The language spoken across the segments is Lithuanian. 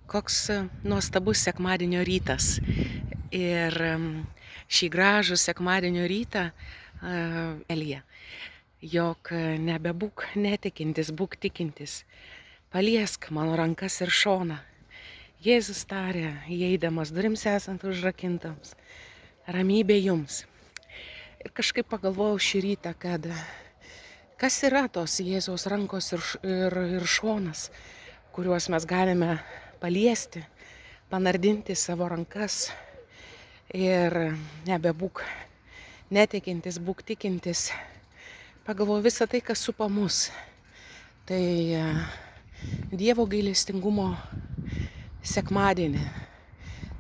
Koks nuostabus sekmadienio rytas. Ir šį gražų sekmadienio rytą Elija, jog nebebūk netikintis, būk tikintis. Paliesk mano rankas ir šoną. Jėzus tarė, įeidamas durims esant užrakintams, ramybė jums. Ir kažkaip pagalvojau šį rytą, kad kas yra tos Jėzaus rankos ir šonas, kuriuos mes galime paliesti, panardinti savo rankas ir nebebūk netikintis, būk tikintis. Pagalvoju visą tai, kas supa mus. Tai Dievo gailestingumo sekmadienį.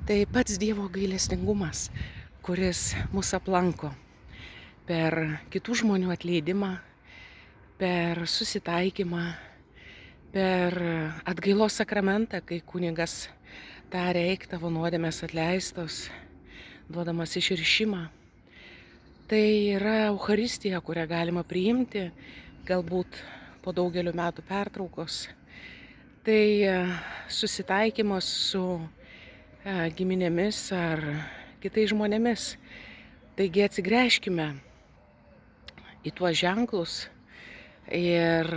Tai pats Dievo gailestingumas, kuris mus aplanko per kitų žmonių atleidimą, per susitaikymą, per atgailos sakramentą, kai kunigas tarė, eik tavo nuodėmės atleistos, duodamas išrišimą. Tai yra Eucharistija, kurią galima priimti, galbūt po daugelio metų pertraukos. Tai susitaikymas su giminėmis ar kitais žmonėmis. Taigi atsigręžkime į tuos ženklus ir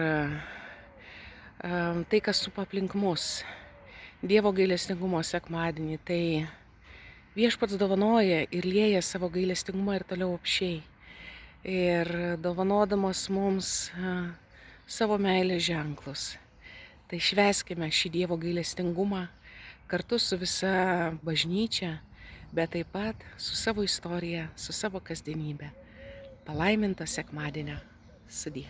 tai, kas supa aplink mus. Dievo gailestingumo sekmadienį, tai Viešpats dovanoja ir lieja savo gailestingumą ir toliau apšiai. Ir dovanodamas mums savo meilės ženklus. Tai švęskime šį Dievo gailestingumą kartu su visa bažnyčia, bet taip pat su savo istorija, su savo kasdienybė. Palaiminto sekmadienio. Sudie.